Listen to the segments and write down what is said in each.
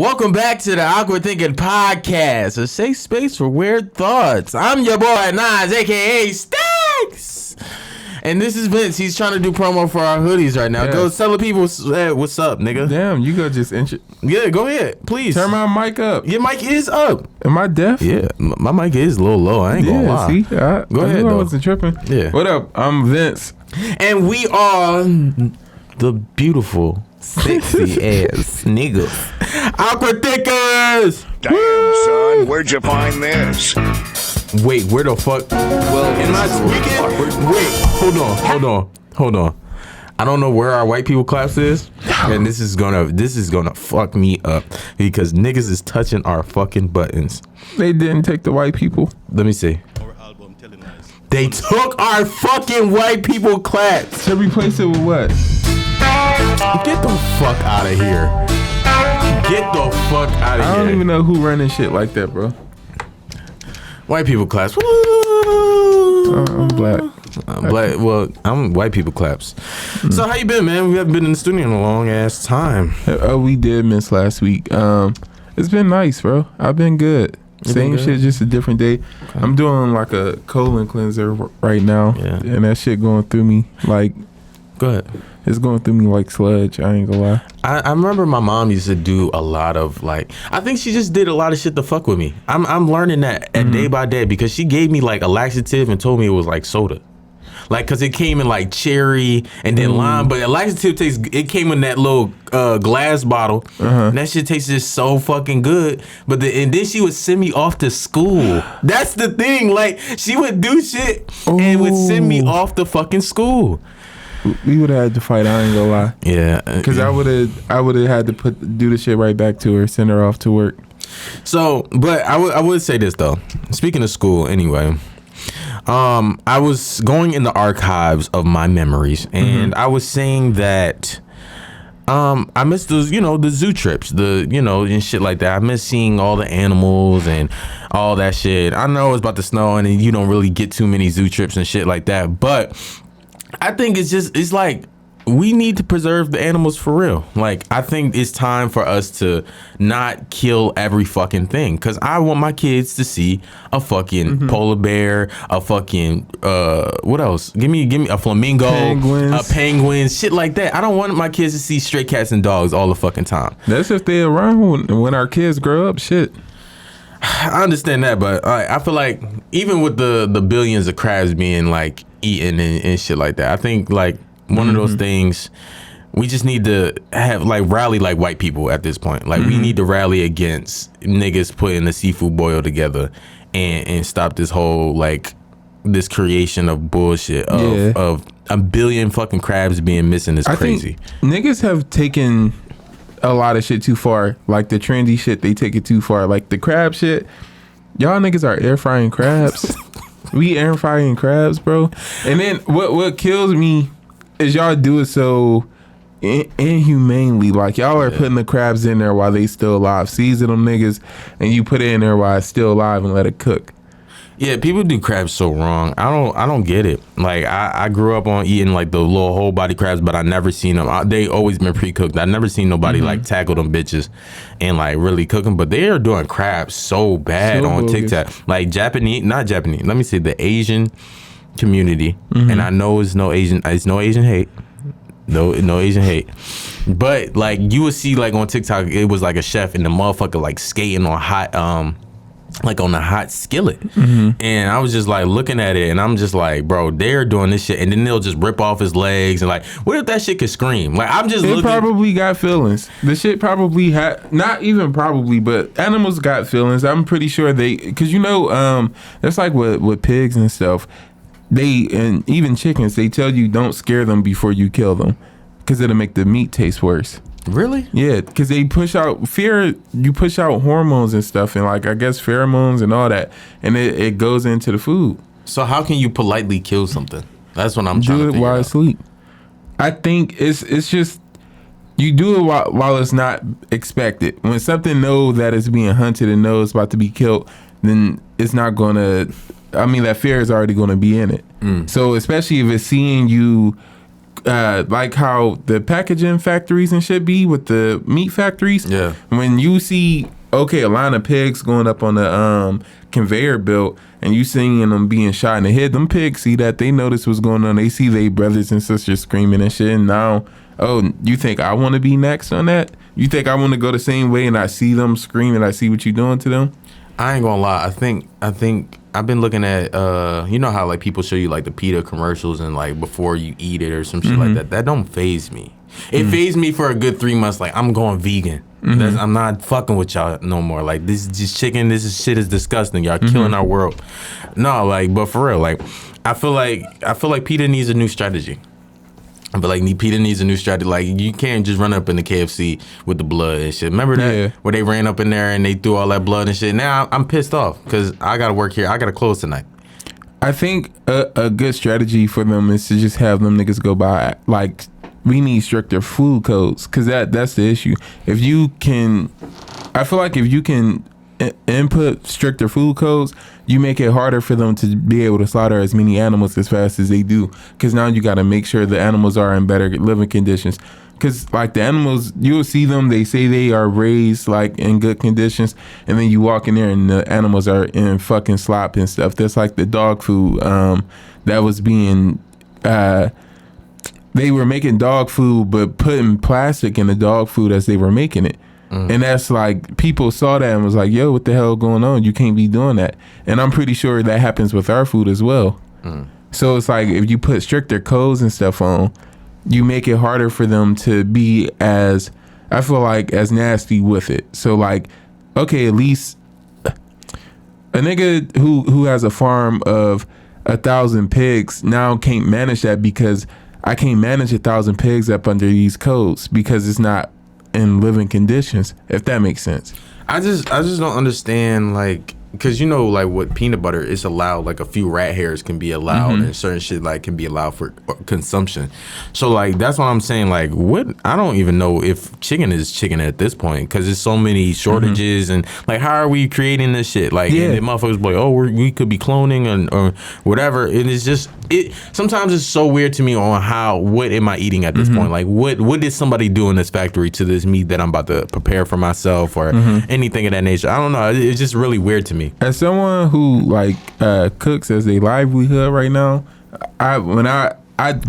Welcome back to the Awkward Thinking Podcast, a safe space for weird thoughts. I'm your boy Nas, aka Stacks, and this is Vince. He's trying to do promo for our hoodies right now. Yeah. Go tell the people what's up, nigga. Damn, you go just Yeah, go ahead, please. Turn my mic up. Your mic is up. Am I deaf? Yeah, my mic is a little low. I ain't gonna lie. See, go ahead. I wasn't tripping. Yeah. What up? I'm Vince, and we are the beautiful, sexy ass niggas. Awkward Thinkers. Damn, son, where'd you find this? Wait, where the fuck? Well, am I speaking? Wait, hold on. I don't know where our white people claps is, and this is gonna fuck me up because niggas is touching our fucking buttons. They didn't take the white people. Let me see. They took our fucking white people claps. To replace it with what? Get the fuck out of here. Get the fuck out of here. I don't even know who running shit like that, bro. White people claps. I'm black. I'm black. Well, I'm white people claps. So how you been, man? We haven't been in the studio in a long ass time. Oh, we did miss last week. It's been nice, bro. I've been good. Same shit, just a different day. Okay. I'm doing like a colon cleanser right now, and that shit going through me like. Go ahead. It's going through me like sludge. I ain't gonna lie. I remember my mom used to do a lot of like. I think she just did a lot of shit to fuck with me. I'm learning that day by day because she gave me like a laxative and told me it was like soda. Like, cause it came in like cherry and then lime, but a laxative tastes. It came in that little glass bottle, and that shit tasted so fucking good. And then she would send me off to school. That's the thing. Like, she would do shit and would send me off to fucking school. We would have had to fight. I ain't gonna lie. Yeah, because I would have had to do the shit right back to her, send her off to work. So, but I would say this though. Speaking of school, anyway. I was going in the archives of my memories, and I was saying that I miss those, the zoo trips, and shit like that. I miss seeing all the animals and all that shit. I know it's about to snow, and you don't really get too many zoo trips and shit like that, but I think it's like we need to preserve the animals for real. Like, I think it's time for us to not kill every fucking thing. Cause I want my kids to see a fucking polar bear, a fucking what else? Give me a flamingo, a penguin, shit like that. I don't want my kids to see stray cats and dogs all the fucking time. That's if they're around when our kids grow up. Shit. I understand that, but I feel like even with the billions of crabs being like eaten and shit like that, I think like one of those things we just need to have like rally like white people at this point. Like we need to rally against niggas putting the seafood boil together and stop this whole like this creation of bullshit of a billion fucking crabs being missing is crazy. I think niggas have taken a lot of shit too far. Like the trendy shit, they take it too far. Like the crab shit, y'all niggas are air frying crabs. We air frying crabs, bro. And then what kills me is y'all do it so inhumanely. Like y'all are putting the crabs in there while they still alive, season them niggas, and you put it in there while it's still alive and let it cook. Yeah, people do crabs so wrong. I don't get it. Like I grew up on eating like the little whole body crabs, but I never seen them. They always been pre-cooked. I never seen nobody like tackle them bitches and like really cook them. But they are doing crabs so bad on TikTok. Like not Japanese. Let me say the Asian community, and I know it's no Asian hate. No Asian hate. But like you would see like on TikTok, it was like a chef and the motherfucker like skating on hot like on a hot skillet, and I was just like looking at it and I'm just like, bro, they're doing this shit, and then they'll just rip off his legs and like, what if that shit could scream? Like I'm just looking. Probably got feelings. The shit probably had, not even probably, but animals got feelings. I'm pretty sure because that's like with pigs and stuff. And even chickens, they tell you don't scare them before you kill them because it'll make the meat taste worse. Really? Yeah, because they push out fear. You push out hormones and stuff, and like I guess pheromones and all that, and it goes into the food. So how can you politely kill something? That's what I'm trying to figure out. Do it while asleep. I think it's just you do it while it's not expected. When something knows that it's being hunted and knows it's about to be killed, then it's not gonna. I mean, that fear is already gonna be in it. So especially if it's seeing you like how the packaging factories and shit be with the meat factories. Yeah. When you see a line of pigs going up on the conveyor belt and you seeing them being shot in the head, them pigs see that, they notice what's going on. They see their brothers and sisters screaming and shit. And now, you think I want to be next on that? You think I want to go the same way and I see them scream and I see what you're doing to them? I ain't gonna lie. I think I've been looking at you know how like people show you like the PETA commercials and like before you eat it or some shit like that. That don't faze me. It fazed me for a good 3 months. Like I'm going vegan. I'm not fucking with y'all no more. Like this is just chicken. Shit is disgusting. Y'all killing our world. No, like, but for real, like I feel like PETA needs a new strategy. But like PETA needs a new strategy. Like you can't just run up in the KFC with the blood and shit. Remember that? Yeah. Where they ran up in there and they threw all that blood and shit. Now I'm pissed off because I gotta work here. I gotta close tonight. I think a good strategy for them is to just have them niggas go by, like, we need stricter food codes, because that's the issue. If you can, I feel like if you can input stricter food codes, you make it harder for them to be able to slaughter as many animals as fast as they do, because now you got to make sure the animals are in better living conditions. Because like the animals, you'll see them, they say they are raised like in good conditions, and then you walk in there and the animals are in fucking slop and stuff. That's like the dog food that was being they were making dog food but putting plastic in the dog food as they were making it. And that's like, people saw that and was like, yo, what the hell going on? You can't be doing that. And I'm pretty sure that happens with our food as well. So it's like, if you put stricter codes and stuff on, you make it harder for them to be as, I feel like, as nasty with it. So like, okay, at least a nigga who has a farm of 1,000 pigs now can't manage that, because I can't manage 1,000 pigs up under these codes because it's not in living conditions, if that makes sense. I just don't understand, like, because you know, like with peanut butter, it's allowed, like a few rat hairs can be allowed and certain shit like can be allowed for consumption. So like that's what I'm saying. Like, what, I don't even know if chicken is chicken at this point, because there's so many shortages and like, how are we creating this shit? Like, and the motherfuckers be like, oh, we could be cloning or whatever. It is just, it sometimes it's so weird to me on how, what am I eating at this point? Like, what did somebody do in this factory to this meat that I'm about to prepare for myself or anything of that nature? I don't know. It's just really weird to me. As someone who like cooks as a livelihood right now, when I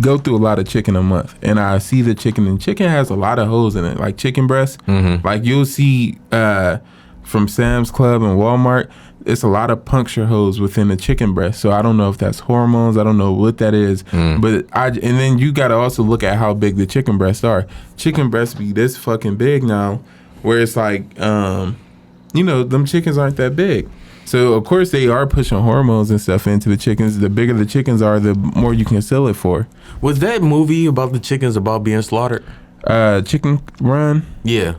go through a lot of chicken a month, and I see the chicken, and chicken has a lot of holes in it, like chicken breast. Like you'll see from Sam's Club and Walmart, it's a lot of puncture holes within the chicken breast. So I don't know if that's hormones. I don't know what that is. But and then you got to also look at how big the chicken breasts are. Chicken breasts be this fucking big now, where it's like, you know, them chickens aren't that big. So of course they are pushing hormones and stuff into the chickens. The bigger the chickens are, the more you can sell it for. Was that movie about the chickens about being slaughtered? Chicken Run. Yeah.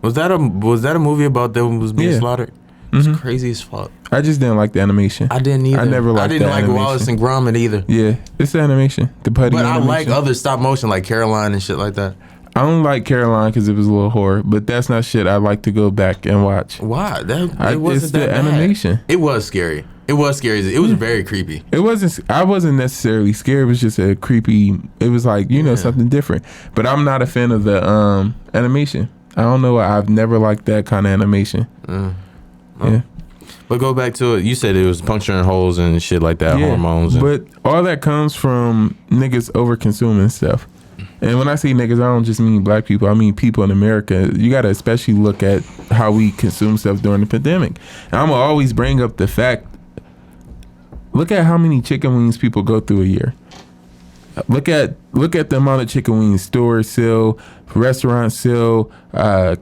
Was that a movie about them was being slaughtered? It's crazy as fuck. I just didn't like the animation. I didn't either. I never liked the animation. I didn't like Wallace and Gromit either. Yeah, it's the animation. The putty But animation. I like other stop motion like Caroline and shit like that. I don't like Caroline because it was a little horror, but that's not shit I'd like to go back and watch. Why? It wasn't it's that the bad. animation. It was scary. It was scary. It was very creepy. It wasn't. I wasn't necessarily scared. It was just a creepy. It was like, you know, something different. But I'm not a fan of the animation. I don't know. I've never liked that kind of animation. Yeah. But go back to it. You said it was puncturing holes and shit like that, hormones. But all that comes from niggas over consuming stuff. And when I say niggas, I don't just mean black people. I mean people in America. You got to especially look at how we consume stuff during the pandemic. And I'm going to always bring up the fact, look at how many chicken wings people go through a year. Look at the amount of chicken wings stores sell, restaurants sell,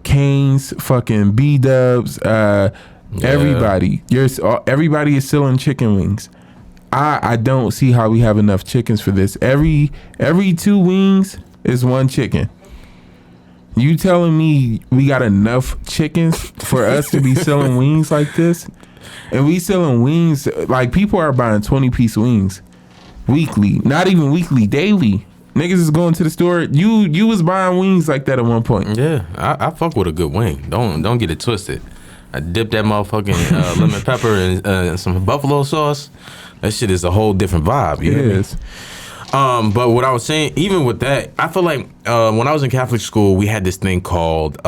Cane's, fucking B-Dubs, everybody. Everybody is selling chicken wings. I don't see how we have enough chickens for this. Every 2 wings is 1 chicken. You telling me we got enough chickens for us to be selling wings like this? And we selling wings, like people are buying 20-piece wings weekly. Not even weekly, daily. Niggas is going to the store. You was buying wings like that at one point. Yeah, I fuck with a good wing. Don't get it twisted. I dip that motherfucking lemon pepper and some buffalo sauce. That shit is a whole different vibe. You know what I mean? But what I was saying, even with that, I feel like when I was in Catholic school, we had this thing called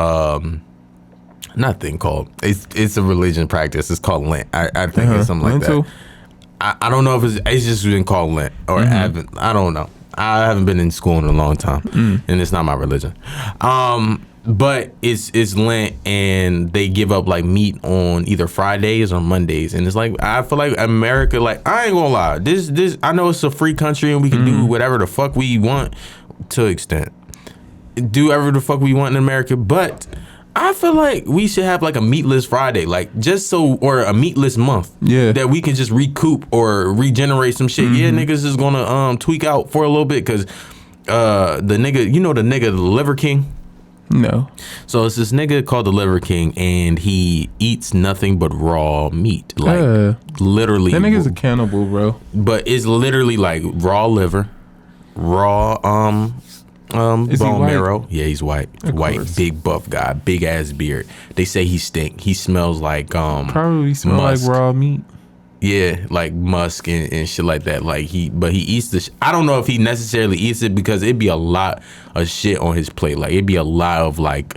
not thing called. It's a religion practice. It's called Lent. I think it's something like Lentil? that. I don't know if it's just been called Lent or Advent. I don't know. I haven't been in school in a long time, and it's not my religion. But it's Lent, and they give up like meat on either Fridays or Mondays, and it's like I feel like America, like I ain't gonna lie, this I know it's a free country and we can do whatever the fuck we want to extent, do whatever the fuck we want in America, but I feel like we should have like a meatless Friday, like just so, or a meatless month, that we can just recoup or regenerate some shit. Yeah, niggas is gonna tweak out for a little bit because the nigga, the Liver King. No. So it's this nigga called the Liver King, and he eats nothing but raw meat, like literally. That nigga's a cannibal, bro. But it's literally like raw liver, raw bone marrow. Yeah, he's white. White, big buff guy, big ass beard. They say he stink. He smells like probably smell musk. like raw meat. Yeah, like musk and shit like that. Like he eats the. I don't know if he necessarily eats it because it'd be a lot of shit on his plate. Like it'd be a lot of like.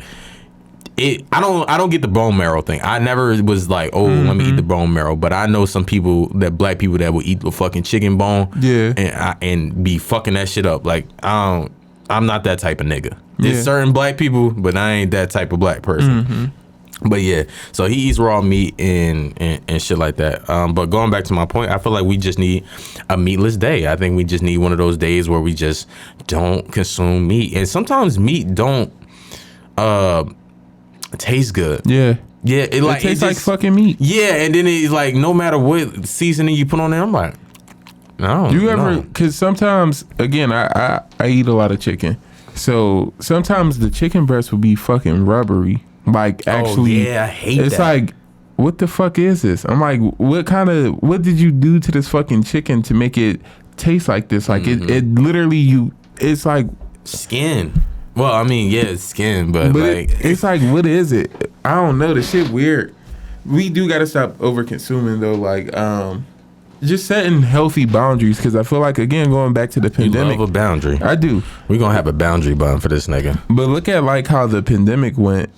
I don't get the bone marrow thing. I never was like, oh, let me eat the bone marrow. But I know some people black people that will eat the fucking chicken bone. Yeah. And be fucking that shit up. Like I'm not that type of nigga. There's certain black people, but I ain't that type of black person. But yeah, so he eats raw meat and shit like that. But going back to my point, I feel like we just need a meatless day. I think we just need one of those days where we just don't consume meat. And sometimes meat don't taste good. Yeah. Yeah, it tastes like fucking meat. Yeah, and then it's like no matter what seasoning you put on there, I'm like, no. You ever? Because sometimes, again, I eat a lot of chicken, so sometimes the chicken breast will be fucking rubbery. Like actually, I hate it's that. like, what the fuck is this? I'm like, what did you do to this fucking chicken to make it taste like this? Like it literally it's like skin. Well, I mean, yeah, it's skin, but like it's like, what is it? I don't know. The shit weird. We do gotta stop over consuming though. Like just setting healthy boundaries, because I feel like, again, going back to the pandemic, you love a boundary. I do. We're gonna have a boundary button for this nigga. But look at like how the pandemic went.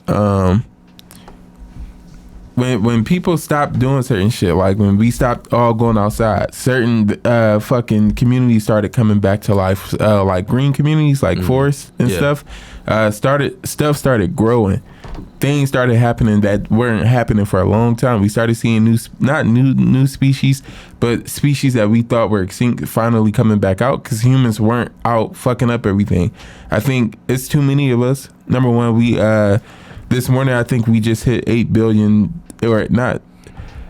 When people stopped doing certain shit, like when we stopped all going outside, certain fucking communities started coming back to life, like green communities, like forests and stuff. Stuff started growing. Things started happening that weren't happening for a long time. We started seeing not new species, but species that we thought were extinct finally coming back out because humans weren't out fucking up everything. I think it's too many of us. Number one, we this morning I think we just hit 8 billion, or not.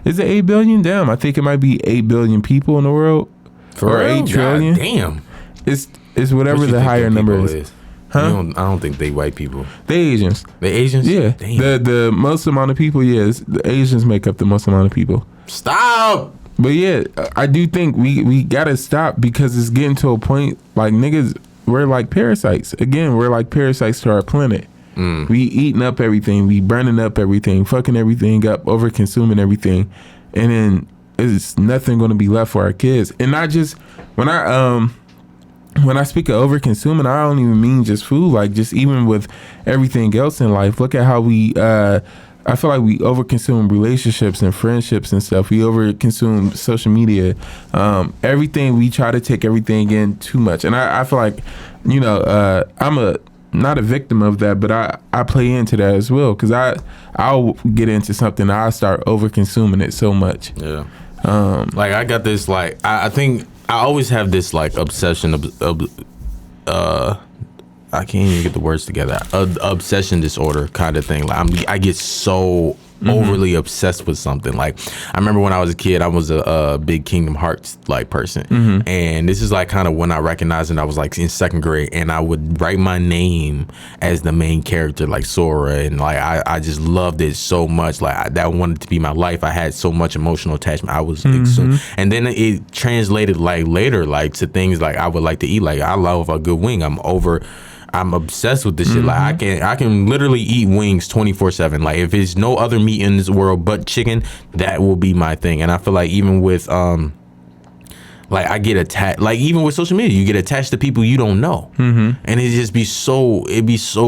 Is it 8 billion? Damn, I think it might be 8 billion people in the world. For 8 trillion. God damn. It's whatever the higher number is. Huh? I don't think they white people. They Asians. They Asians? Yeah. Damn. The most amount of people, the Asians make up the most amount of people. Stop. But yeah, I do think we gotta stop, because it's getting to a point like, niggas, we're like parasites. Again, we're like parasites to our planet. We eating up everything, we burning up everything, fucking everything up, over consuming everything, and then it's nothing gonna be left for our kids. And not just when I speak of over consuming, I don't even mean just food, like just even with everything else in life. Look at how we I feel like we overconsume relationships and friendships and stuff. We overconsume social media. Everything, we try to take everything in too much. And I feel like, I'm not a victim of that, but I play into that as well, because I'll get into something and I start overconsuming it so much. Yeah. Like I got this, like I think I always have this like obsession of I can't even get the words together. Obsession disorder kind of thing. Like I get so overly obsessed with something. Like I remember when I was a kid, I was a big Kingdom Hearts like person, and this is like kind of when I recognized it. I was like in second grade, and I would write my name as the main character, like Sora, and like I just loved it so much. Like that wanted to be my life. I had so much emotional attachment. I was and then it translated like later, like to things like I would like to eat. Like I love a good wing. I'm obsessed with this shit. Like I can literally eat wings 24/7. Like if there's no other meat in this world but chicken, that will be my thing. And I feel like even with like I get attached. Like even with social media, you get attached to people you don't know, and it'd be so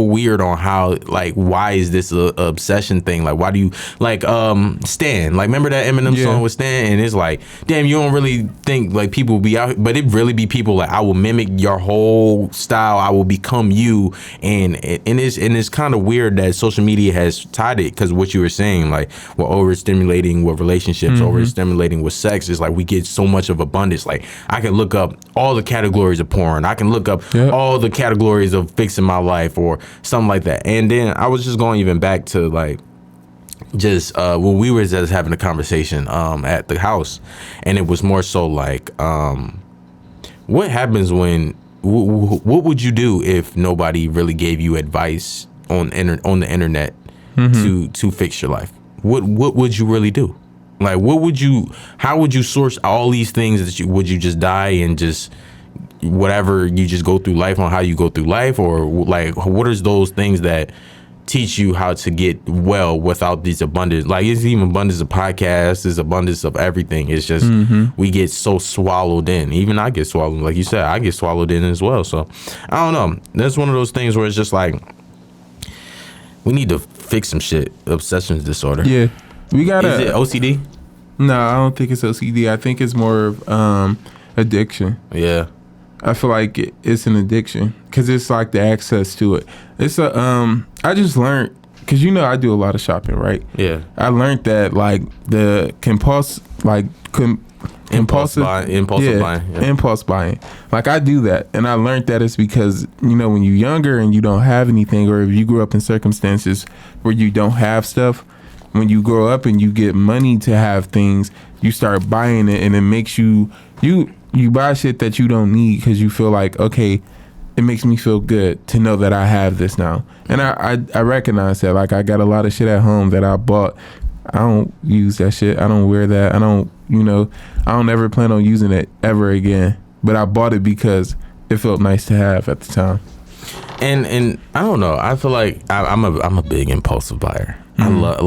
weird on how like why is this a obsession thing? Like why do you like Stan? Like remember that Eminem song with Stan? And it's like, damn, you don't really think like people be out, but it really be people like I will mimic your whole style. I will become you, and it's kind of weird that social media has tied it because what you were saying, like we're overstimulating with relationships, overstimulating with sex. Is like we get so much of abundance. Like I can look up all the categories of porn. I can look up all the categories of fixing my life or something like that. And then I was just going even back to like just when we were just having a conversation at the house, and it was more so like what happens when what would you do if nobody really gave you advice on the internet to fix your life? What would you really do? Like, how would you source all these things would you just die and just whatever you just go through life on how you go through life? Or like, what are those things that teach you how to get well without these abundance? Like, it's even abundance of podcasts, there's abundance of everything. It's just, we get so swallowed in. Even I get swallowed, like you said, I get swallowed in as well. So I don't know. That's one of those things where it's just like, we need to fix some shit. Obsession disorder. Yeah. We gotta. Is it OCD? No, I don't think it's OCD. I think it's more of addiction. Yeah. I feel like it's an addiction because it's like the access to it. It's I just learned because I do a lot of shopping, right? Yeah. I learned that like the impulsive buying. Impulse buying. Like I do that, and I learned that it's because when you're younger and you don't have anything, or if you grew up in circumstances where you don't have stuff. When you grow up and you get money to have things, you start buying it, and it makes you buy shit that you don't need because you feel like, okay, it makes me feel good to know that I have this now. And I recognize that. Like I got a lot of shit at home that I bought. I don't use that shit. I don't wear that. I don't ever plan on using it ever again. But I bought it because it felt nice to have at the time. And I don't know. I feel like I'm a big impulsive buyer. I love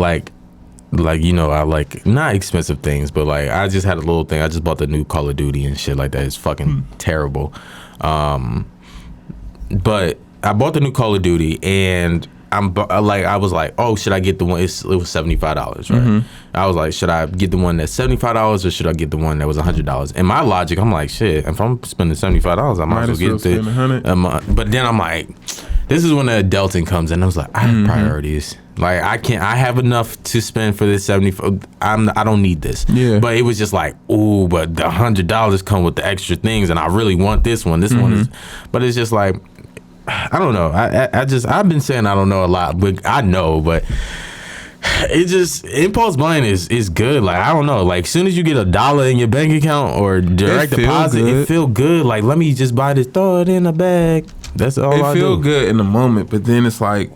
I like not expensive things, but like I just had a little thing. I just bought the new Call of Duty and shit like that. It's fucking terrible. But I bought the new Call of Duty and I was like, oh, should I get the one? It was $75, right? I was like, should I get the one that's $75 or should I get the one that was $100? And my logic, I'm like, shit, if I'm spending $75, I might as well get the. But then I'm like, this is when the adulting comes in. I was like, I have priorities. Like I have enough to spend for this 75. I don't need this. Yeah. But it was just like, ooh, but the $100 come with the extra things, and I really want this one. This one is, but it's just like, I don't know. I've been saying I don't know a lot, but I know, but it just impulse buying is good. Like I don't know. Like as soon as you get $1 in your bank account or direct deposit, it feel good. Like let me just buy this, throw it in a bag. That's all I do. It feel good in the moment, but then it's like.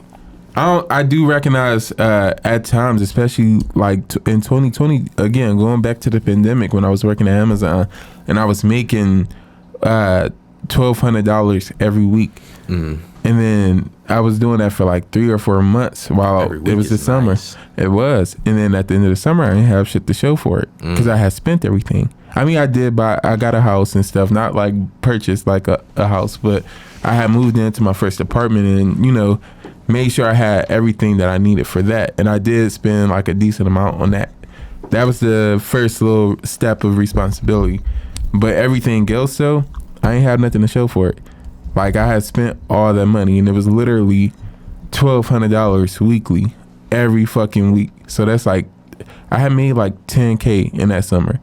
I do recognize at times, especially like in 2020, again, going back to the pandemic when I was working at Amazon and I was making $1,200 every week. And then I was doing that for like 3 or 4 months while it was the summer. Nice. It was. And then at the end of the summer, I didn't have shit to show for it because I had spent everything. I mean, I got a house and stuff, not like purchased like a house, but I had moved into my first apartment and, made sure I had everything that I needed for that. And I did spend like a decent amount on that. That was the first little step of responsibility. But everything else though, I ain't had nothing to show for it. Like I had spent all that money and it was literally $1,200 weekly every fucking week. So that's like, I had made like $10K in that summer.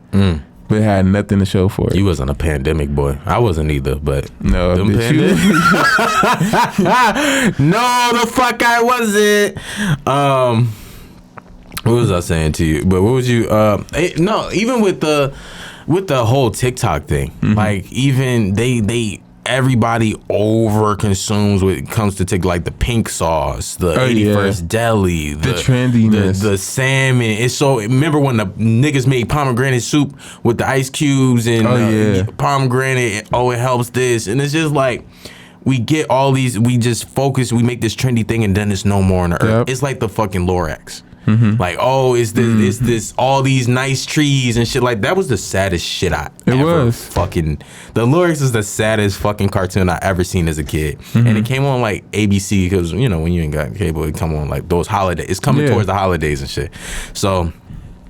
But had nothing to show for it. You wasn't a pandemic boy. I wasn't either, but no, no, the fuck I wasn't. What was I saying to you? But what was you? No, even with the whole TikTok thing, like even they everybody over consumes when it comes to TikTok, like the pink sauce, the 81st deli, the trendiness, the salmon. It's so. Remember when the niggas made pomegranate soup with the ice cubes and pomegranate? Oh, it helps this, and it's just like we get all these. We just focus. We make this trendy thing, and then it's no more on the earth. It's like the fucking Lorax. Like, oh, is this all these nice trees and shit. Like, that was the saddest shit I ever fucking. The lyrics is the saddest fucking cartoon I ever seen as a kid, and it came on like ABC because you know when you ain't got cable, it come on like those holidays. It's coming towards the holidays and shit. So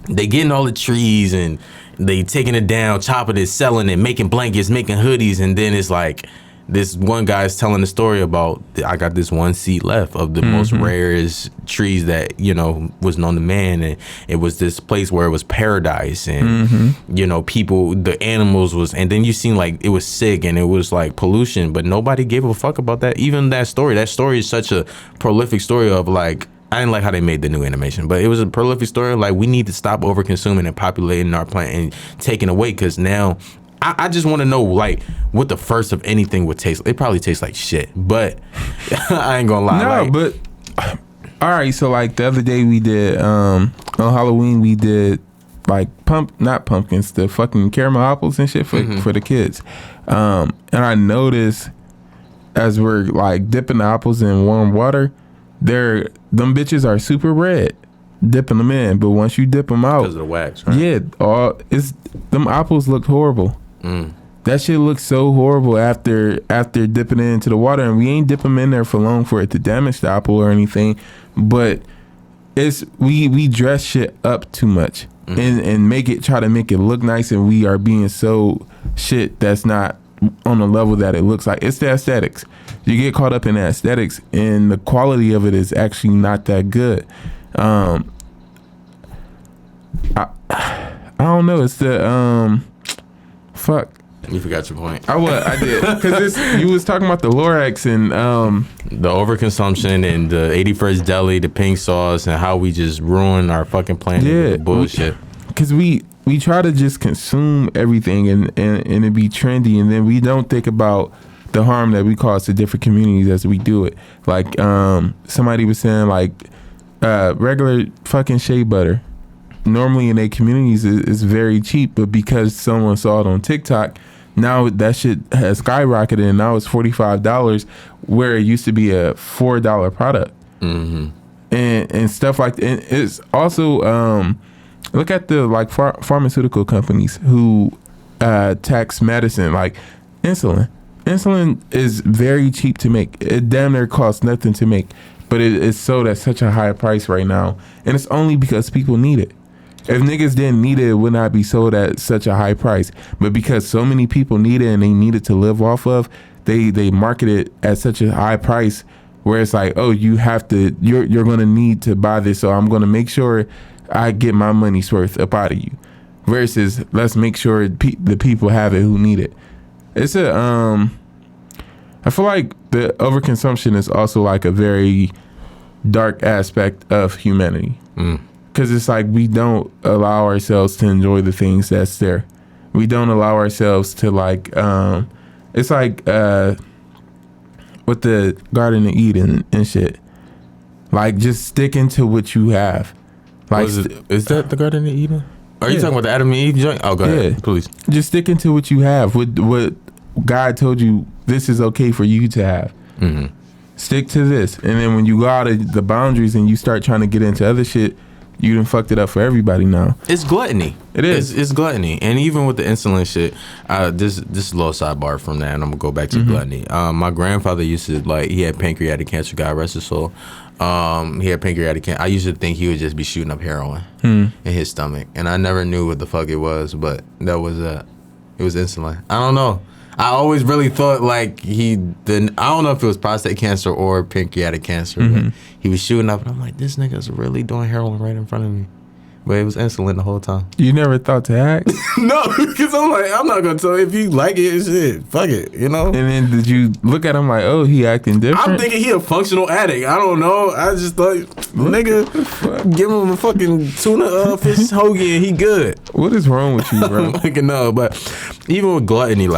they getting all the trees and they taking it down, chopping it, selling it, making blankets, making hoodies, and then it's like. This one guy's telling the story about I got this one seed left of the most rarest trees that you know was known to man, and it was this place where it was paradise, and you know people, the animals was, and then you seen like it was sick and it was like pollution, but nobody gave a fuck about that. Even that story is such a prolific story of like. I didn't like how they made the new animation, but it was a prolific story. Like we need to stop over consuming and populating our planet and taking away because now. I just want to know like what the first of anything would taste. It probably tastes like shit, but I ain't gonna lie. No, like, but all right. So like the other day we did on Halloween we did like not pumpkins, the fucking caramel apples and shit for the kids. And I noticed as we're like dipping the apples in warm water, them bitches are super red. Dipping them in, but once you dip them out, because of the wax, right? Yeah, them apples look horrible. That shit looks so horrible after dipping it into the water, and we ain't dip them in there for long for it to damage the apple or anything. But it's we dress shit up too much and try to make it look nice, and we are being so shit that's not on the level that it looks like. It's the aesthetics. You get caught up in the aesthetics, and the quality of it is actually not that good. I don't know. It's the fuck. You forgot your point. I did because you was talking about the Lorax and the overconsumption and the 81st deli, the pink sauce, and how we just ruin our fucking planet with the bullshit. Because we try to just consume everything and it be trendy, and then we don't think about the harm that we cause to different communities as we do it. Like somebody was saying like. Regular fucking shea butter normally in their communities is very cheap, but because someone saw it on TikTok, now that shit has skyrocketed and now it's $45 where it used to be a $4 product. And stuff like that. And it's also look at the like pharmaceutical companies who tax medicine like insulin is very cheap to make. It damn near costs nothing to make. But it's sold at such a high price right now. And it's only because people need it. If niggas didn't need it, it would not be sold at such a high price. But because so many people need it and they need it to live off of, they market it at such a high price where it's like, oh, you're going to need to buy this. So I'm going to make sure I get my money's worth up out of you. Versus let's make sure the people have it who need it. It's I feel like the overconsumption is also like a very dark aspect of humanity. Because it's like we don't allow ourselves to enjoy the things that's there. We don't allow ourselves to like, it's like with the Garden of Eden and shit. Like just sticking to what you have. Like, is that the Garden of Eden? Are you talking about the Adam and Eve joint? Oh, go ahead, please. Just sticking to what you have. What God told you this is okay for you to have. Stick to this. And then when you go out of the boundaries and you start trying to get into other shit, you done fucked it up for everybody now. It's gluttony. It is. It's gluttony. And even with the insulin shit, this is a little sidebar from that, and I'm going to go back to gluttony. My grandfather used to, like, he had pancreatic cancer, God rest his soul. He had pancreatic cancer. I used to think he would just be shooting up heroin in his stomach. And I never knew what the fuck it was, but that was it was insulin. I don't know. I always really thought like I don't know if it was prostate cancer or pancreatic cancer, but he was shooting up, and I'm like, this nigga's really doing heroin right in front of me. But it was insulin the whole time. You never thought to act? No, because I'm like, I'm not going to tell you if you like it, shit, fuck it, you know? And then did you look at him like, oh, he acting different? I'm thinking he a functional addict. I don't know. I just thought, nigga, give him a fucking tuna fish hoagie and he good. What is wrong with you, bro? I don't fucking know. But even with gluttony,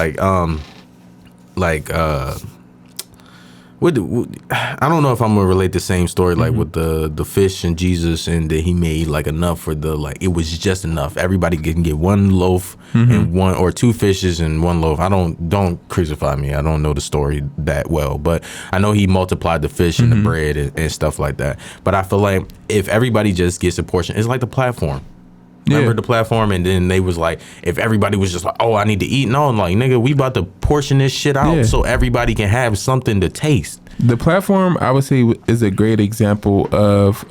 I don't know if I'm gonna relate the same story like with the fish and Jesus, and that he made like enough for the like it was just enough. Everybody can get one loaf and one or two fishes and one loaf. Don't crucify me. I don't know the story that well, but I know he multiplied the fish and the bread and stuff like that. But I feel like if everybody just gets a portion, it's like the platform. Remember the platform, and then they was like, if everybody was just like, oh, I need to eat. No, I'm like, nigga, we about to portion this shit out so everybody can have something to taste. The platform, I would say, is a great example of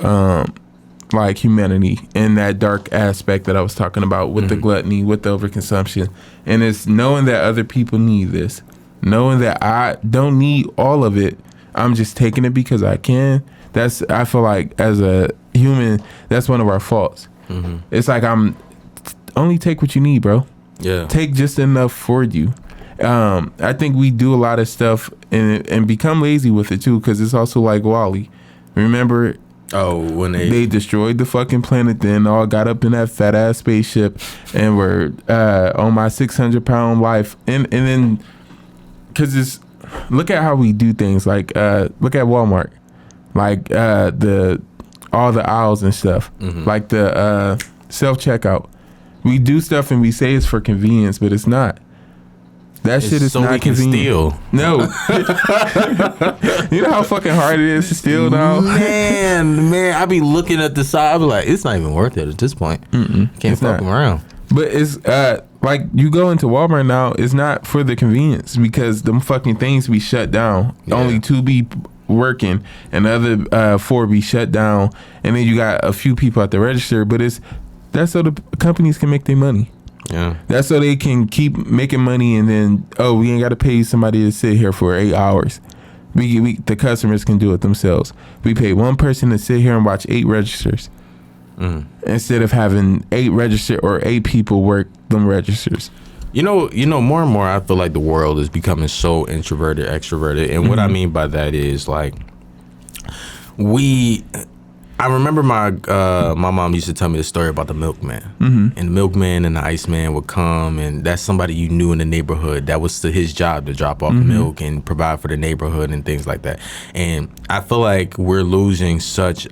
like humanity in that dark aspect that I was talking about with the gluttony, with the overconsumption. And it's knowing that other people need this, knowing that I don't need all of it. I'm just taking it because I can. I feel like as a human, that's one of our faults. It's like only take what you need, bro. Yeah. Take just enough for you. I think we do a lot of stuff and become lazy with it too, because it's also like Wall-E. Remember? Oh, when they destroyed the fucking planet, then all got up in that fat ass spaceship and were on my 600-pound life, and then because look at how we do things. Like look at Walmart, like all the aisles and stuff, like the self-checkout. We do stuff and we say it's for convenience, but it's not. That shit is so not convenient. No. You know how fucking hard it is to steal now? Man, I be looking at the side, I be like, it's not even worth it at this point. Can't fuck around. But it's like you go into Walmart now, it's not for the convenience because them fucking things be shut down. Only 2 be working and the other 4 be shut down, and then you got a few people at the register, but that's so the companies can make their money. Yeah, that's so they can keep making money, and then we ain't got to pay somebody to sit here for 8 hours. We the customers can do it themselves. We pay one person to sit here and watch 8 registers instead of having 8 register or 8 people work them registers. You know, more and more, I feel like the world is becoming so introverted, extroverted. And what I mean by that is, like, I remember my mom used to tell me the story about the milkman. And the milkman and the iceman would come, and that's somebody you knew in the neighborhood. That was his job, to drop off milk and provide for the neighborhood and things like that. And I feel like we're losing such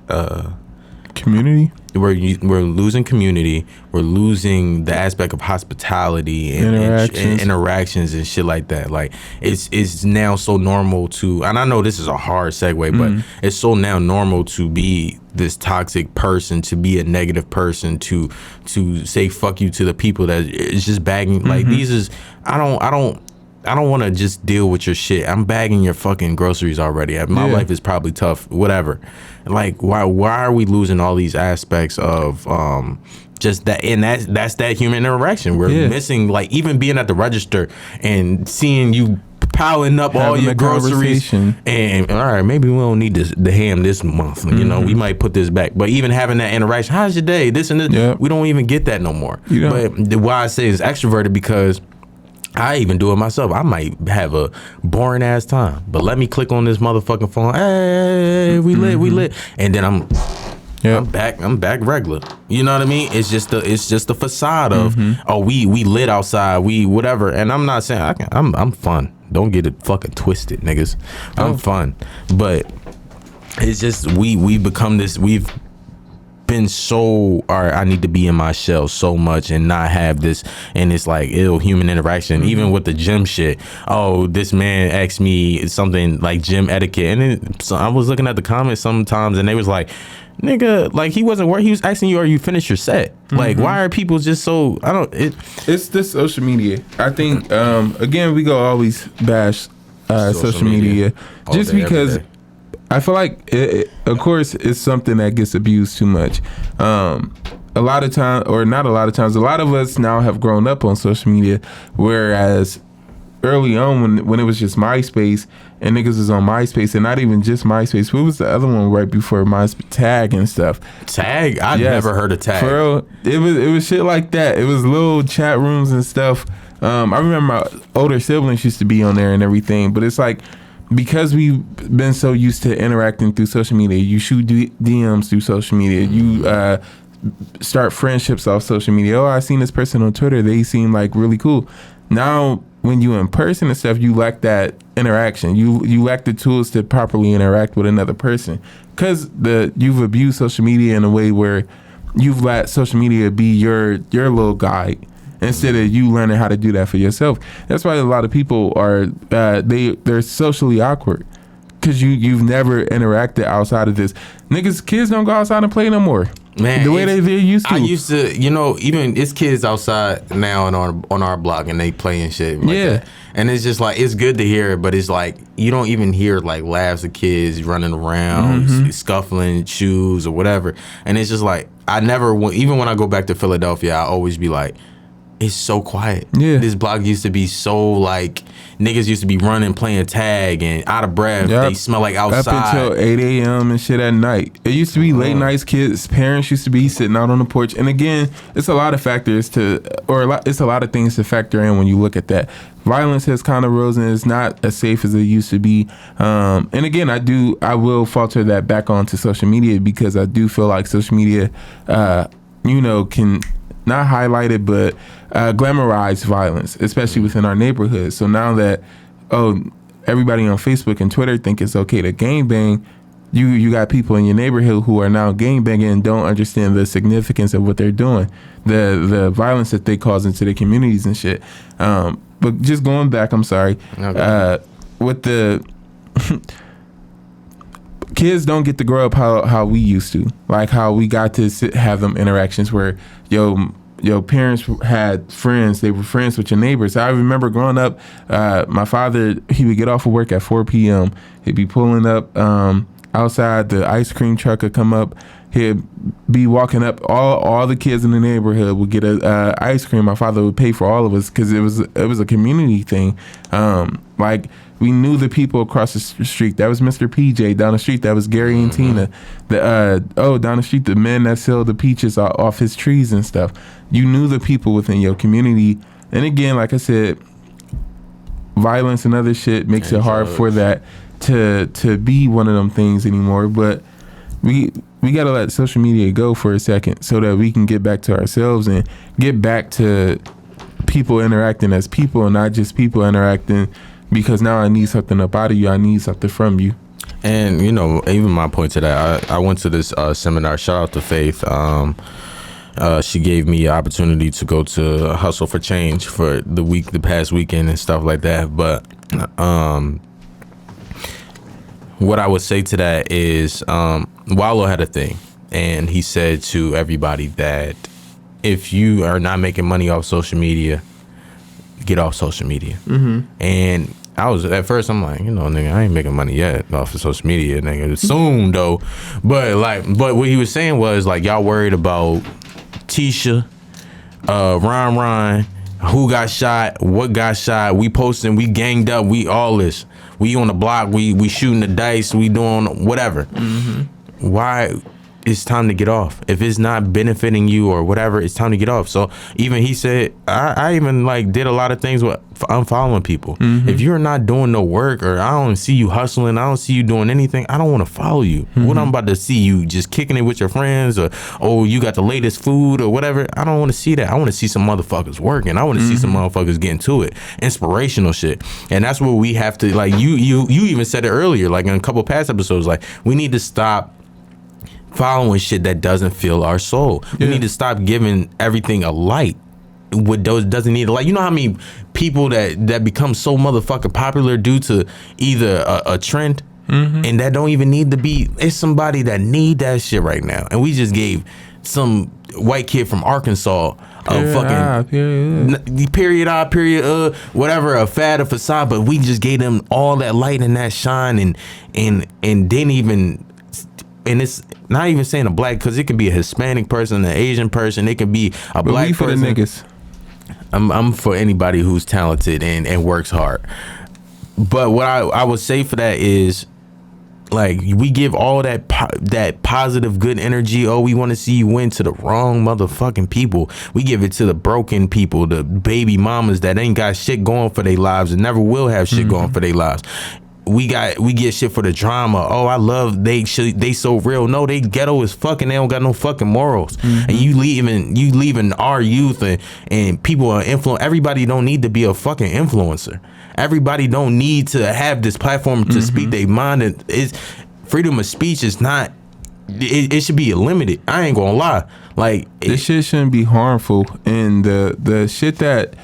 community. We're losing community. We're losing the aspect of hospitality and interactions and shit like that. Like it's now so normal to, and I know this is a hard segue, but it's so now normal to be this toxic person, to be a negative person, to say fuck you to the people that is just bagging. Like these is I don't want to just deal with your shit. I'm bagging your fucking groceries already. My life is probably tough, whatever. Like, why are we losing all these aspects of just that? And that's that human interaction. We're missing, like, even being at the register and seeing you piling up all your groceries. And all right, maybe we don't need the ham this month. You know, we might put this back. But even having that interaction, how's your day? This and this. We don't even get that no more. But why I say it's extroverted, because I even do it myself. I might have a boring ass time, but let me click on this motherfucking phone. Hey, we lit, and then I'm back regular. You know what I mean? It's just the facade of we lit outside, we whatever. And I'm not saying I'm fun. Don't get it fucking twisted, niggas. I'm fun, but it's just we become this. We've been so, all right, I need to be in my shell so much and not have this, and it's like ill human interaction. Even with the gym shit, this man asked me something like gym etiquette, and then so I was looking at the comments sometimes, and they was like, nigga, like he wasn't worried. He was asking you, are you finished your set? Like, why are people just so, it's this social media. I think again, we go always bash social media just day, because I feel like, of course, it's something that gets abused too much. A lot of times, or not a lot of times, a lot of us now have grown up on social media, whereas early on when it was just MySpace and niggas was on MySpace, and not even just MySpace. What was the other one right before MySpace? Tag and stuff. Tag? I never heard of Tag. For real, it was shit like that. It was little chat rooms and stuff. I remember my older siblings used to be on there and everything, but it's like, because we've been so used to interacting through social media, you shoot DMs through social media, you start friendships off social media. I seen this person on Twitter, they seem like really cool. Now when you in person and stuff, you lack that interaction. You lack the tools to properly interact with another person, because you've abused social media in a way where you've let social media be your little guide instead of you learning how to do that for yourself. That's why a lot of people are they're socially awkward, because you've never interacted outside of this. Kids don't go outside and play no more. Man, the way they used to. I used to, even it's kids outside now on our block and they playing shit. Like that. And it's just like, it's good to hear it, but it's like you don't even hear like laughs of kids running around, scuffling shoes or whatever. And it's just like, even when I go back to Philadelphia, I always be like, it's so quiet. Yeah. This block used to be so like, niggas used to be running, playing tag and out of breath. Yep. They smell like outside. Up until 8 a.m. and shit at night. It used to be late nights, kids, parents used to be sitting out on the porch. And again, it's a lot of factors it's a lot of things to factor in when you look at that. Violence has kind of risen. It's not as safe as it used to be. And again, I will falter that back onto social media, because I do feel like social media, can not highlight it, but glamorize violence, especially within our neighborhood. So now that everybody on Facebook and Twitter think it's okay to gangbang, you got people in your neighborhood who are now gangbanging and don't understand the significance of what they're doing, the violence that they cause into the communities and shit. But just going back, I'm sorry, with the kids don't get to grow up how we used to, like how we got to have them interactions where your parents had friends. They were friends with your neighbors. I remember growing up, my father, he would get off of work at 4 p.m. He'd be pulling up outside. The ice cream truck would come up. He'd be walking up. All the kids in the neighborhood would get a ice cream. My father would pay for all of us, because it was a community thing. Like, we knew the people across the street. That was Mr. PJ. Down the street, that was Gary and Tina. Down the street, the men that sell the peaches off his trees and stuff. You knew the people within your community. And again, like I said, violence and other shit makes it hard for that to be one of them things anymore. But we gotta let social media go for a second, so that we can get back to ourselves and get back to people interacting as people, and not just people interacting because now I need something up out of you, I need something from you. And even my point to that, I went to this seminar. Shout out to Faith. She gave me an opportunity to go to Hustle for Change for the past weekend and stuff like that. But what I would say to that is, Wallow had a thing, and he said to everybody that if you are not making money off social media, get off social media. And I was, at first, I'm like, nigga, I ain't making money yet off of social media, nigga. Soon though. But what he was saying was, like, y'all worried about Tisha, Ron, who got shot, what got shot. We posting, we ganged up, we all this. We on the block, we shooting the dice, we doing whatever. Why? It's time to get off. If it's not benefiting you or whatever, it's time to get off. So even he said, I even like did a lot of things with unfollowing people. If you're not doing no work, or I don't see you hustling, I don't see you doing anything, I don't want to follow you. What I'm about to see you just kicking it with your friends, or you got the latest food or whatever, I don't want to see that. I want to see some motherfuckers working. I want to see some motherfuckers getting to it. Inspirational shit. And that's what we have to, like, you even said it earlier, like in a couple past episodes, like, we need to stop following shit that doesn't fill our soul. We need to stop giving everything a light. What those doesn't need a light. You know how many people that become so motherfucking popular due to either a trend, and that don't even need to be. It's somebody that need that shit right now, and we just gave some white kid from Arkansas whatever, a fad, a facade, but we just gave them all that light and that shine, and didn't even. And it's not even saying a black, because it can be a Hispanic person, an Asian person, it can be a black person. For the niggas. I'm for anybody who's talented and works hard. But what I would say for that is, like, we give all that positive, good energy. Oh, we want to see you win, to the wrong motherfucking people. We give it to the broken people, the baby mamas that ain't got shit going for their lives and never will have shit going for their lives. we get shit for the drama. Oh, I love they so real. No, they ghetto as fuck and they don't got no fucking morals. And you leaving our youth and people are influence. Everybody don't need to be a fucking influencer. Everybody don't need to have this platform to speak their mind. Freedom of speech is not. It should be limited. I ain't gonna lie. Like this shit shouldn't be harmful, and the shit that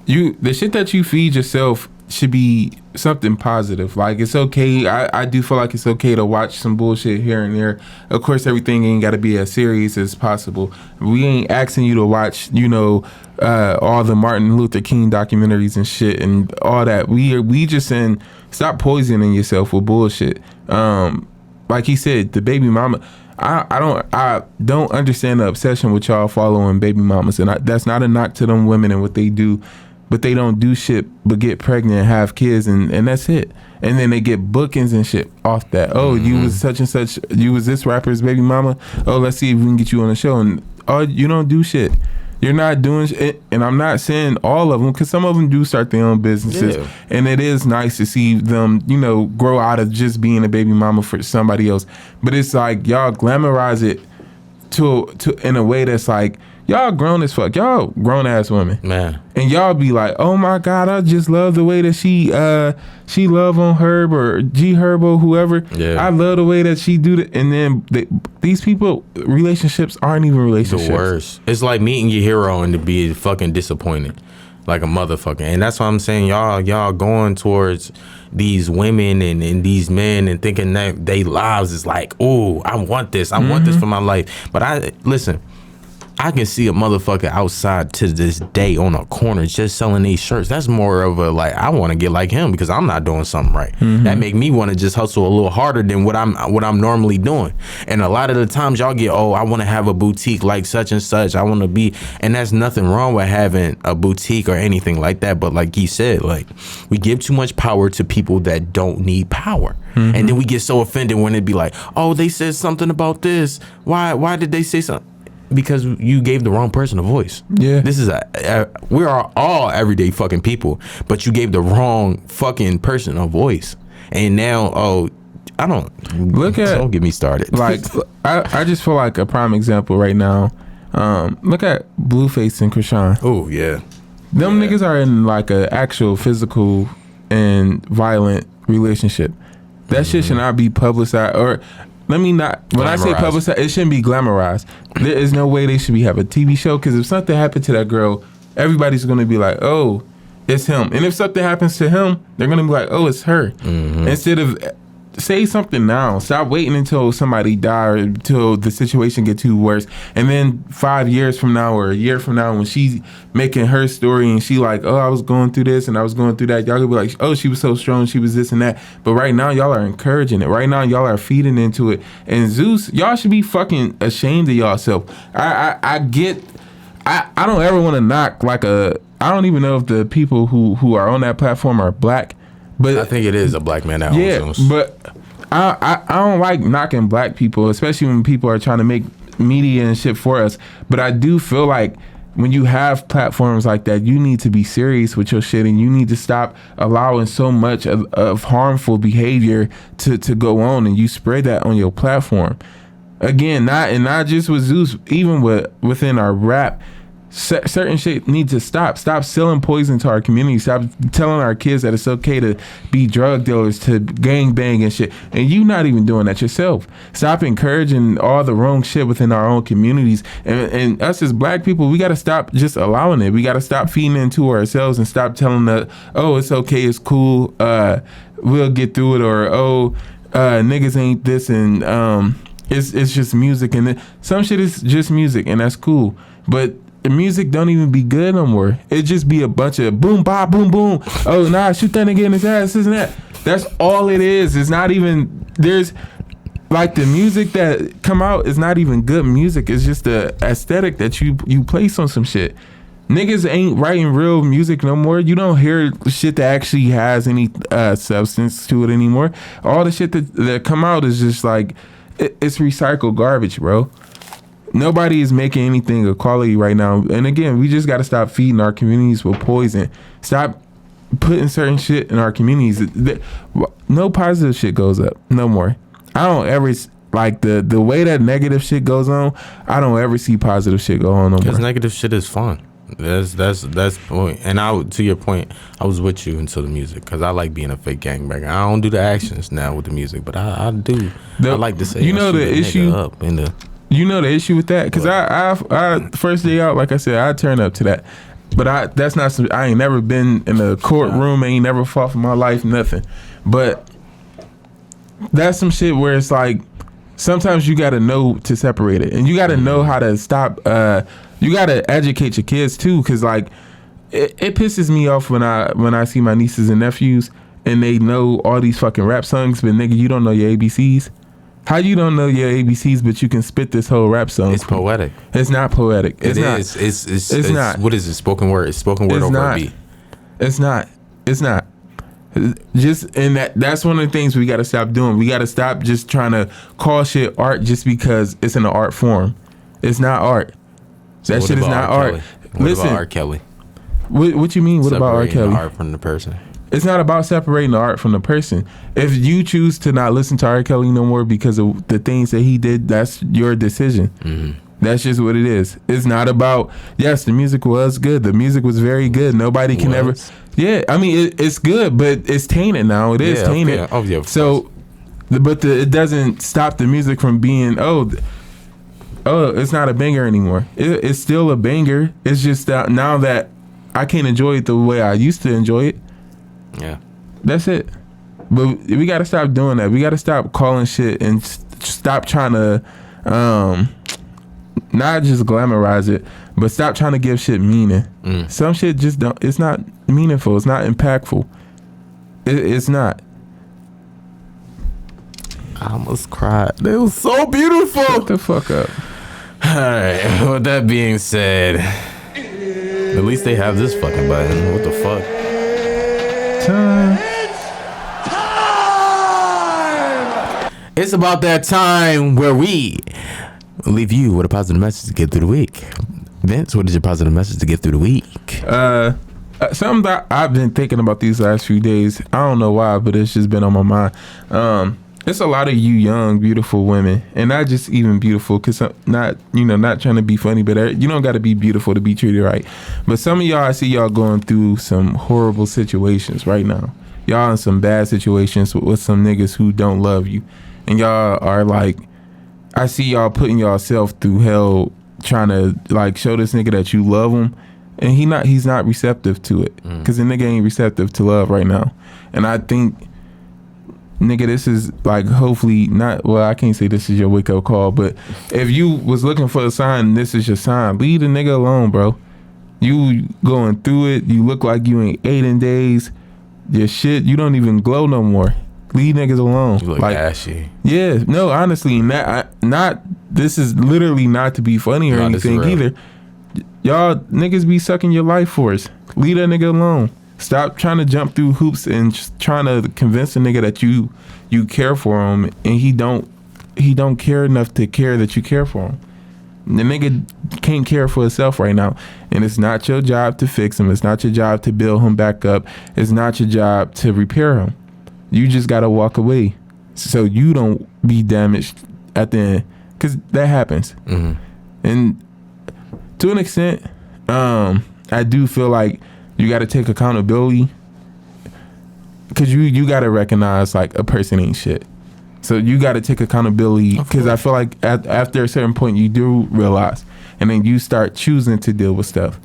you feed yourself should be something positive. Like it's okay. I do feel like it's okay to watch some bullshit here and there. Of course, everything ain't got to be as serious as possible. We ain't asking you to watch, all the Martin Luther King documentaries and shit and all that. We just saying stop poisoning yourself with bullshit. Like he said, the baby mama. I don't understand the obsession with y'all following baby mamas, and that's not a knock to them women and what they do, but they don't do shit but get pregnant and have kids, and that's it. And then they get bookings and shit off that. Oh, you was such and such. You was this rapper's baby mama. Oh, let's see if we can get you on the show. And you don't do shit. You're not doing shit. And I'm not saying all of them, because some of them do start their own businesses. Yeah. And it is nice to see them, grow out of just being a baby mama for somebody else. But it's like y'all glamorize it to in a way that's like, y'all grown as fuck. Y'all grown ass women. Man. And y'all be like, oh my God, I just love the way that she love on Herb or G Herb or whoever. Yeah. I love the way that she do that. And then these people, relationships aren't even relationships. The worst. It's like meeting your hero and to be fucking disappointed. Like a motherfucker. And that's why I'm saying y'all going towards these women and these men and thinking that they lives is like, oh, I want this. I want this for my life. But listen, I can see a motherfucker outside to this day on a corner just selling these shirts. That's more of a like, I want to get like him because I'm not doing something right. That make me want to just hustle a little harder than what I'm normally doing. And a lot of the times y'all get, I want to have a boutique like such and such. I want to be, and there's nothing wrong with having a boutique or anything like that. But like he said, like we give too much power to people that don't need power. And then we get so offended when it be like, oh, they said something about this. Why did they say something? Because you gave the wrong person a voice. Yeah. This is we are all everyday fucking people, but you gave the wrong fucking person a voice. And now, don't get me started. Like, I just feel like a prime example right now. Look at Blueface and Krishan. Oh, yeah. Them niggas are in like a actual physical and violent relationship. That shit should not be publicized or... Let me not. When I say publicized, it shouldn't be glamorized. There is no way they should have a TV show, because if something happened to that girl, everybody's going to be like, oh, it's him. And if something happens to him, they're going to be like, oh, it's her. Instead of say something now. Stop waiting until somebody die or until the situation get too worse. And then 5 years from now or a year from now, when she's making her story and she like, oh, I was going through this and I was going through that, y'all gonna be like, oh, she was so strong, she was this and that. But right now, y'all are encouraging it. Right now, y'all are feeding into it. And Zeus, y'all should be fucking ashamed of y'allself. I don't ever want to knock I don't even know if the people who are on that platform are black. But I think it is a black man out. Yeah, but I don't like knocking black people, especially when people are trying to make media and shit for us. But I do feel like when you have platforms like that, you need to be serious with your shit, and you need to stop allowing so much of harmful behavior to go on, and you spread that on your platform. Again, not just with Zeus, even within our rap. Certain shit needs to stop. Stop selling poison to our community. Stop telling our kids that it's okay to be drug dealers, to gang bang and shit. And you not even doing that yourself. Stop encouraging all the wrong shit within our own communities. And us as black people, we got to stop just allowing it. We got to stop feeding into ourselves and stop telling us, oh, it's okay, it's cool, we'll get through it, or niggas ain't this, and it's just music, and some shit is just music, and that's cool. But the music don't even be good no more. It just be a bunch of boom, bop, boom, boom. Oh, nah, shoot that nigga in his ass, isn't that? That's all it is. It's not even, there's, like, the music that come out is not even good music. It's just the aesthetic that you place on some shit. Niggas ain't writing real music no more. You don't hear shit that actually has any substance to it anymore. All the shit that come out is just like, it's recycled garbage, bro. Nobody is making anything of quality right now. And again, we just got to stop feeding our communities with poison. Stop putting certain shit in our communities. No positive shit goes up no more. I don't ever like the way that negative shit goes on. I don't ever see positive shit go on no more. Because negative shit is fun. That's the point. And to your point, I was with you until the music, because I like being a fake gangbanger. I don't do the actions now with the music, but I do. I like to say, you know, the issue up in the. You know the issue with that, because I first day out, like I said, I turn up to that. But that's not some. I ain't never been in a courtroom. Ain't never fought for my life. Nothing. But that's some shit where it's like sometimes you got to know to separate it, and you got to know how to stop. You got to educate your kids too, because like it pisses me off when I see my nieces and nephews and they know all these fucking rap songs, but nigga, you don't know your ABCs. How you don't know your ABCs, but you can spit this whole rap song? It's poetic. It's not poetic. It's not. It's not. What is it? Spoken word. It's spoken word over a beat. It's not. It's not. Just and that's one of the things we got to stop doing. We got to stop just trying to call shit art just because it's in an art form. It's not art. That shit is not art. Listen, about R. Kelly? What you mean? What about R. Kelly? The art from the person. It's not about separating the art from the person. If you choose to not listen to R. Kelly no more because of the things that he did, that's your decision. Mm-hmm. That's just what it is. It's not about, yes, the music was good. The music was very good. Nobody can ever. Yeah, I mean, it's good, but it's tainted now. It is tainted. Yeah, so, but it doesn't stop the music from being, it's not a banger anymore. It's still a banger. It's just that now that I can't enjoy it the way I used to enjoy it. Yeah. That's it. But we got to stop doing that. We got to stop calling shit and stop trying to not just glamorize it, but stop trying to give shit meaning. Some shit just don't. It's not meaningful. It's not impactful. It's not. I almost cried. It was so beautiful. Shut the fuck up. All right. With that being said, at least they have this fucking button. What the fuck? Time. It's about that time where we leave you with a positive message to get through the week. Vince, what is your positive message to get through the week? Something that I've been thinking about these last few days. I don't know why, but it's just been on my mind. It's a lot of you young, beautiful women, and not just even beautiful, because not trying to be funny, but you don't got to be beautiful to be treated right. But some of y'all, I see y'all going through some horrible situations right now. Y'all in some bad situations with some niggas who don't love you, and y'all are like, I see y'all putting yourself through hell trying to like show this nigga that you love him, and he's not receptive to it, because the nigga ain't receptive to love right now. And I think, nigga, this is like hopefully not, well, I can't say this is your wake up call, but if you was looking for a sign, this is your sign. Leave the nigga alone, bro. You going through it. You look like you ain't ate in days. Your shit, you don't even glow no more. Leave niggas alone. You look like ashy. Yeah, no, honestly, not. This is literally not to be funny or anything either. Y'all niggas be sucking your life force. Leave that nigga alone. Stop trying to jump through hoops and just trying to convince a nigga that you care for him, and he don't care enough to care that you care for him. The nigga can't care for himself right now, and it's not your job to fix him. It's not your job to build him back up. It's not your job to repair him. You just gotta walk away so you don't be damaged at the end, because that happens. Mm-hmm. And to an extent, I do feel like you got to take accountability, because you got to recognize like a person ain't shit. So you got to take accountability, because I feel like after a certain point you do realize, and then you start choosing to deal with stuff.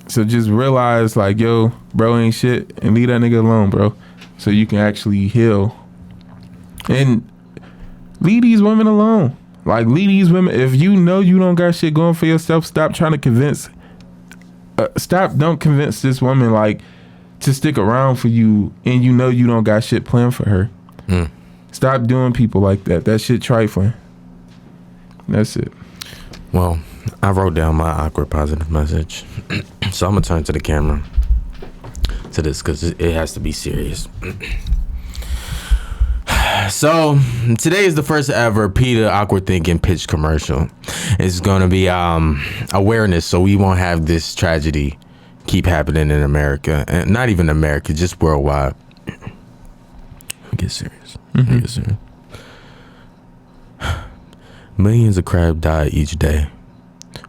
So just realize like, yo, bro ain't shit, and leave that nigga alone, bro, so you can actually heal. And leave these women alone. Like, leave these women. If you know you don't got shit going for yourself, stop trying to convince. Don't convince this woman like to stick around for you, and you know you don't got shit planned for her. Stop doing people like that. That shit trifling. That's it. Well, I wrote down my awkward positive message, so I'm gonna turn to the camera to this because it has to be serious. So today is the first ever Peter Awkward Thinking pitch commercial. It's gonna be awareness, so we won't have this tragedy keep happening in America, and not even America, just worldwide. Get serious. Get serious. Millions of crab die each day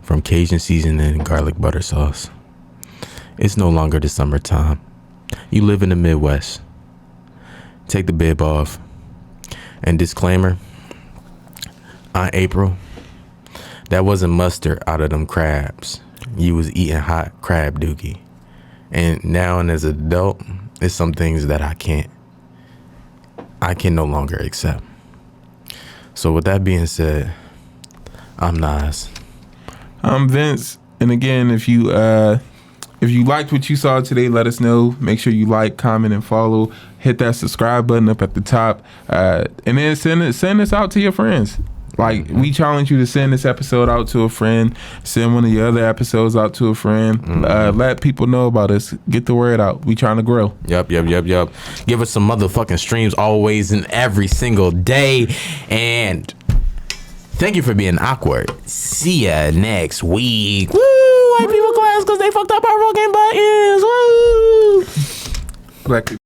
from Cajun seasoning and garlic butter sauce. It's no longer the summertime. You live in the Midwest. Take the bib off. And disclaimer, Aunt April, that wasn't mustard out of them crabs. You was eating hot crab dookie. And now, and as an adult, it's some things that I can no longer accept. So with that being said, I'm Nas. I'm Vince. And again, if you liked what you saw today, let us know. Make sure you like, comment, and follow. Hit that subscribe button up at the top. And then send this out to your friends. Like, we challenge you to send this episode out to a friend. Send one of your other episodes out to a friend. Let people know about us. Get the word out. We trying to grow. Yep. Give us some motherfucking streams always and every single day. And thank you for being awkward. See ya next week. Woo! White people class because they fucked up our fucking buttons. Woo! Black people.